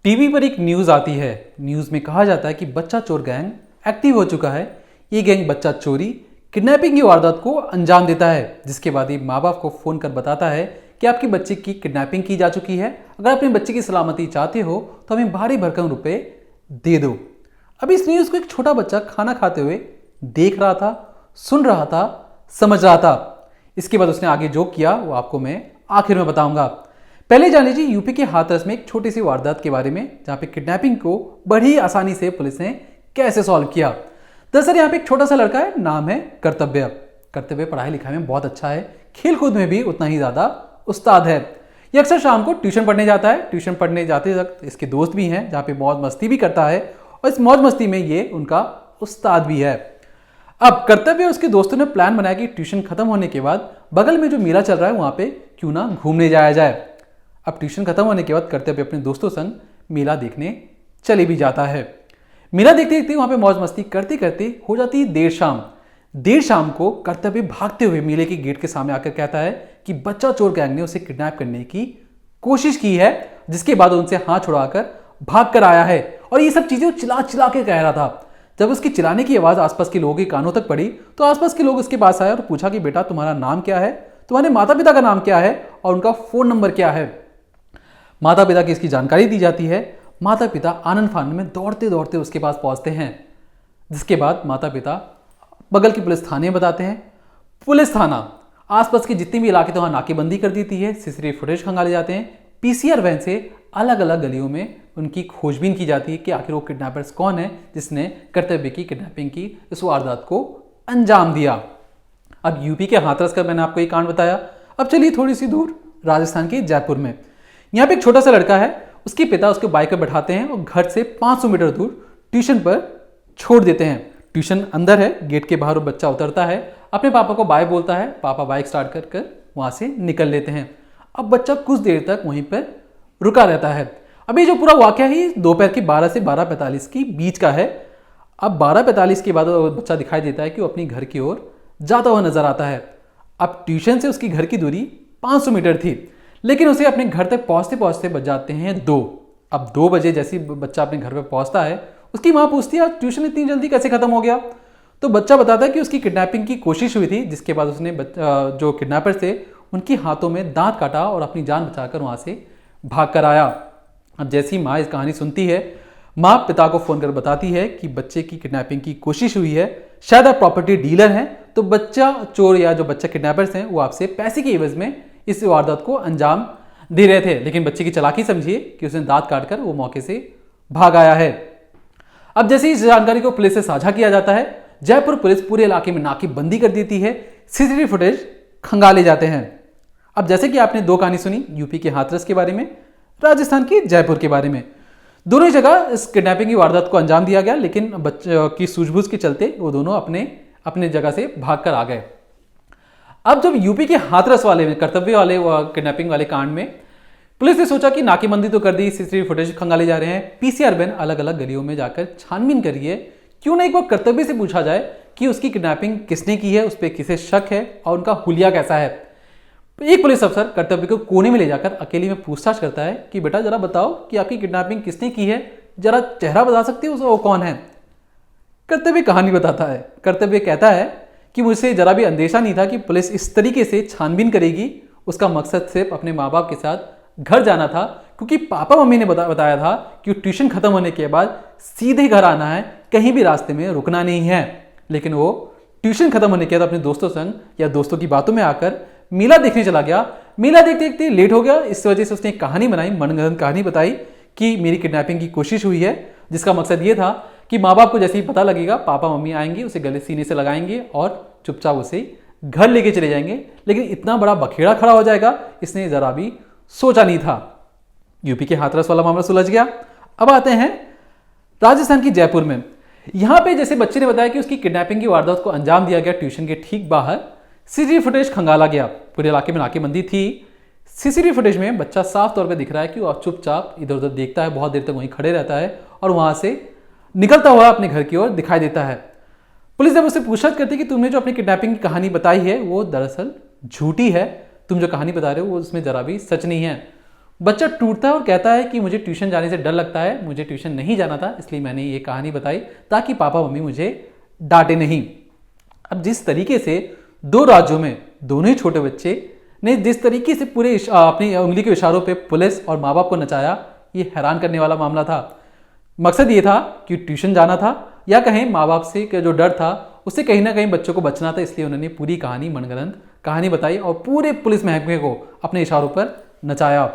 TV पर एक news आती है। न्यूज में कहा जाता है कि बच्चा चोर गैंग एक्टिव हो चुका है। ये गैंग बच्चा चोरी, किडनैपिंग की वारदात को अंजाम देता है, जिसके बाद ये माँ बाप को फोन कर बताता है कि आपके बच्चे की किडनैपिंग की जा चुकी है। अगर अपने बच्चे की सलामती चाहते हो तो हमें भारी भरकम रुपए दे दो। अभी इस न्यूज को एक छोटा बच्चा खाना खाते हुए देख रहा था, सुन रहा था, समझ रहा था। इसके बाद उसने आगे जो किया वो आपको मैं आखिर में बताऊंगा। पहले जान लीजिए यूपी के हाथरस में एक छोटी सी वारदात के बारे में, जहां पे किडनैपिंग को बड़ी आसानी से पुलिस ने कैसे सॉल्व किया। दरअसल यहाँ पे एक छोटा सा लड़का है, नाम है कर्तव्य। कर्तव्य पढ़ाई लिखाई में बहुत अच्छा है, खेल कूद में भी उतना ही ज्यादा उस्ताद है। ये अक्सर शाम को ट्यूशन पढ़ने जाता है। ट्यूशन पढ़ने जाते वक्त इसके दोस्त भी हैं, जहाँ पे मौज मस्ती भी करता है, और इस मौज मस्ती में ये उनका उस्ताद भी है। अब कर्तव्य उसके दोस्तों ने प्लान बनाया कि ट्यूशन खत्म होने के बाद बगल में जो मेला चल रहा है वहां पे क्यों ना घूमने जाया जाए। अब ट्यूशन खत्म होने के बाद कर्तव्य अपने दोस्तों संग मेला देखने चले भी जाता है। मेला देखते देखते वहां पे मौज मस्ती करते करते हो जाती है देर शाम। देर शाम को कर्तव्य भागते हुए मेले के गेट के सामने आकर कहता है कि बच्चा चोर गैंग ने उसे किडनैप करने की कोशिश की है, जिसके बाद उनसे हाथ छुड़ाकर भाग कर आया है। और ये सब चीजें वो चिल्ला चिल्ला के कह रहा था। जब उसकी चिल्लाने की आवाज आसपास के लोगों के कानों तक पड़ी तो आसपास के लोग उसके पास आए और पूछा कि बेटा तुम्हारा नाम क्या है, तुम्हारे माता पिता का नाम क्या है और उनका फोन नंबर क्या है। माता पिता की इसकी जानकारी दी जाती है। माता पिता आनंद फानंद में दौड़ते दौड़ते उसके पास पहुंचते हैं, जिसके बाद माता पिता बगल की पुलिस थाने बताते हैं। पुलिस थाना आसपास के जितने भी इलाके थे वहां नाकेबंदी कर देती है। सीसीटीवी फुटेज खंगाले जाते हैं। पीसीआर वैन से अलग अलग गलियों में उनकी खोजबीन की जाती है कि आखिर वो किडनैपर्स कौन है जिसने कर्तव्य की किडनैपिंग की इस वारदात को अंजाम दिया। अब यूपी के हाथरस का मैंने आपको ये कांड बताया। अब चलिए थोड़ी सी दूर राजस्थान के जयपुर में। यहाँ पे एक छोटा सा लड़का है, उसके पिता उसके बाइक पर बैठाते हैं और घर से 500 मीटर दूर ट्यूशन पर छोड़ देते हैं। ट्यूशन अंदर है, गेट के बाहर वो बच्चा उतरता है, अपने पापा को बाय बोलता है। पापा बाइक स्टार्ट कर कर वहां से निकल लेते हैं। अब बच्चा कुछ देर तक वहीं पर रुका रहता है। अभी जो पूरा वाकया है दोपहर के 12 से 12:45 के बीच का है। अब 12:45 के बाद बच्चा दिखाई देता है कि वो अपनी घर की ओर जाता हुआ नजर आता है। अब ट्यूशन से उसकी घर की दूरी 500 मीटर थी, लेकिन उसे अपने घर तक पहुंचते पहुंचते बज जाते हैं 2। अब 2 बजे जैसे बच्चा अपने घर पर पहुंचता है, उसकी माँ पूछती है ट्यूशन इतनी जल्दी कैसे खत्म हो गया। तो बच्चा बताता है कि उसकी किडनैपिंग की कोशिश हुई थी, जिसके बाद उसने जो किडनैपर थे उनके हाथों में दांत काटा और अपनी जान बचाकर वहां से भाग कर आया। अब जैसी माँ इस कहानी सुनती है, माँ पिता को फोन कर बताती है कि बच्चे की किडनैपिंग की कोशिश हुई है, शायद आप प्रॉपर्टी डीलर हैं, तो बच्चा चोर या जो बच्चा किडनैपर्स हैं वो आपसे पैसे के एवज में इस वारदात को अंजाम दे रहे थे। लेकिन बच्चे की चालाकी समझिए कि उसने दांत काटकर वो मौके से भाग आया है। अब जैसे इस जानकारी को पुलिस से साझा किया जाता है, जयपुर पुलिस पूरे इलाके में नाकेबंदी कर देती है। सीसीटीवी फुटेज खंगाले जाते हैं। अब जैसे कि आपने 2 कहानी सुनी, यूपी के हाथरस के बारे में, राजस्थान के जयपुर के बारे में। दोनों जगह इस किडनैपिंग की वारदात को अंजाम दिया गया, लेकिन बच्चे की सूझबूझ के चलते वो दोनों अपने अपने जगह से भागकर आ गए। अब जब यूपी के हाथरस वाले में कर्तव्य वाले किडनैपिंग वाले कांड में पुलिस ने सोचा कि नाकेबंदी तो कर दी, सीसीटीवी फुटेज खंगाले जा रहे हैं, पीसीआर वैन अलग अलग गलियों में जाकर छानबीन करिए, क्यों ना एक बार कर्तव्य से पूछा जाए कि उसकी किडनैपिंग किसने की है, उस पर किसे शक है और उनका हुलिया कैसा है। एक पुलिस अफसर कर्तव्य को कोने में ले जाकर अकेले में पूछताछ करता है कि बेटा जरा बताओ कि आपकी किडनैपिंग किसने की है, जरा चेहरा बता सकते हो वो कौन है। कर्तव्य कहानी बताता है। कर्तव्य कहता है कि मुझे जरा भी अंदेशा नहीं था कि पुलिस इस तरीके से छानबीन करेगी। उसका मकसद सिर्फ अपने माँ बाप के साथ घर जाना था, क्योंकि पापा मम्मी ने बताया था कि ट्यूशन खत्म होने के बाद सीधे घर आना है, कहीं भी रास्ते में रुकना नहीं है। लेकिन वो ट्यूशन खत्म होने के बाद अपने दोस्तों संग या दोस्तों की बातों में आकर मेला देखने चला गया। मेला देखते देखते लेट हो गया, इस वजह से उसने एक कहानी बनाई, मनगढ़ंत कहानी बताई कि मेरी किडनैपिंग की कोशिश हुई है, जिसका मकसद ये था कि माँ बाप को जैसे ही पता लगेगा पापा मम्मी आएंगे, उसे गले सीने से लगाएंगे और चुपचाप उसे घर लेके चले जाएंगे। लेकिन इतना बड़ा बखेड़ा खड़ा हो जाएगा इसने जरा भी सोचा नहीं था। यूपी के हाथरस वाला मामला सुलझ गया। अब आते हैं राजस्थान की जयपुर में। यहां पे जैसे बच्चे ने बताया कि उसकी किडनैपिंग की वारदात को अंजाम दिया गया ट्यूशन के ठीक बाहर। सीसीटीवी फुटेज खंगाला गया, पूरे इलाके में नाकेबंदी थी। सीसीटीवी फुटेज में बच्चा साफ तौर पे दिख रहा है कि वो चुपचाप इधर उधर देखता है, बहुत देर तक वहीं खड़े रहता है और वहां से निकलता हुआ अपने घर की ओर दिखाई देता है। पुलिस जब उससे पूछताछ करती कि तुमने जो अपनी किडनैपिंग की कहानी बताई है वो दरअसल झूठी है, तुम जो कहानी बता रहे हो वो उसमें जरा भी सच नहीं है। बच्चा टूटता है और कहता है कि मुझे ट्यूशन जाने से डर लगता है, मुझे ट्यूशन नहीं जाना था, इसलिए मैंने ये कहानी बताई ताकि पापा मम्मी मुझे डांटे नहीं। अब जिस तरीके से दो राज्यों में दोनों ही छोटे बच्चे ने जिस तरीके से पूरे अपनी उंगली के इशारों पे पुलिस और माँ बाप को नचाया, ये हैरान करने वाला मामला था। मकसद ये था कि ट्यूशन जाना था या कहें माँ बाप से का जो डर था उससे कहीं ना कहीं बच्चों को बचना था, इसलिए उन्होंने पूरी कहानी मनगढ़ंत कहानी बताई और पूरे पुलिस महकमे को अपने इशारों पर नचाया।